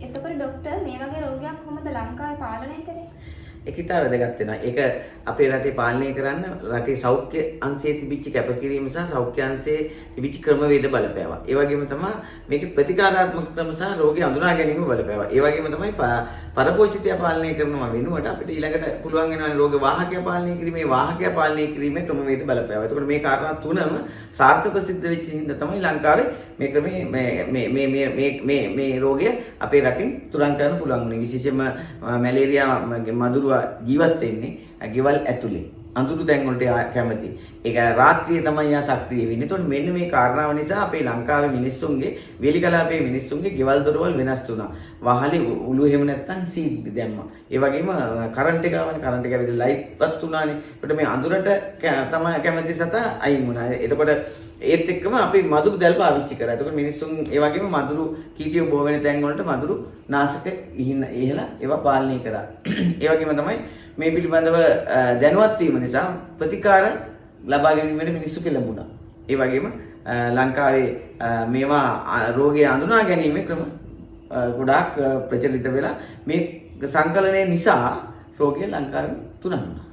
එතකොට ડોක්ටර් මේ වගේ රෝගයක් කොහොමද ලංකාවේ පාලනය කරන්නේ? ඒක ඉතාල වැදගත් වෙනවා. ඒක අපේ රටේ පාලනය කරන්න රටේ සෞඛ්‍ය අංශයේ තිබිච්ච කැපකිරීම සහ සෞඛ්‍ය අංශයේ තිබිච්ච ක්‍රමවේද බලපෑවා. ඒ වගේම තමයි මේකේ ප්‍රතිකාරාත්මක ක්‍රම සහ රෝගී හඳුනා ගැනීම බලපෑවා. ඒ වගේම තමයි පරපෝෂිතය පාලනය කරනවා වෙනුවට අපිට ඊළඟට පුළුවන් වෙනවා රෝග வாහකය පාලනය කිරීමේ වාහකය පාලනය කිරීමේ ක්‍රමවේද බලපෑවා. එතකොට මේ කාරණා තුනම සාර්ථක සිද්ධ වෙච්ච හින්දා තමයි ලංකාවේ මේ ක්‍රමේ මේ රෝගය අපේ රටින් තුරන් කරන්න පුළුවන් වුණේ. විශේෂයෙන්ම මැලේරියා මදුරුව ජීවත් වෙන්නේ ගෙවල් ඇතුලේ. අඳුරු තැන් වලට කැමති. ඒක රාත්‍රියේ තමයි යා සක්‍රිය වෙන්නේ. ඒතකොට මෙන්න මේ කාරණාව නිසා අපේ ලංකාවේ මිනිස්සුන්ගේ වේලි කලාපයේ මිනිස්සුන්ගේ ගෙවල් දොරවල් වෙනස් වුණා. වහලේ උළු එහෙම නැත්තම් සීඩ් දැම්මා. ඒ වගේම කරන්ට් එක ආවනේ. කරන්ට් එක ඇවිල්ලා ලයිට්වත් උනානේ. ඒකට මේ අඳුරට තමයි කැමති සතා අයින් වුණා. එතකොට ඒත් එක්කම අපි මදුරු දැල් පාවිච්චි කරා. එතකොට මිනිස්සුන් ඒ වගේම මදුරු කීටියෝ බොහෝ වෙන තැන් වලට මදුරු නාශක ඉහලා ඒවා පාලනය කරා. ඒ වගේම තමයි මේ පිළිබඳව දැනුවත් වීම නිසා ප්‍රතිකාර ලබා ගැනීමට මිනිස්සු පෙළඹුණා. ඒ වගේම ලංකාවේ මේවා රෝගය හඳුනා ගැනීමේ ක්‍රම ගොඩාක් ප්‍රචලිත වෙලා මේ සංකලනය නිසා රෝගය ලංකාවේ තුනන් වුණා.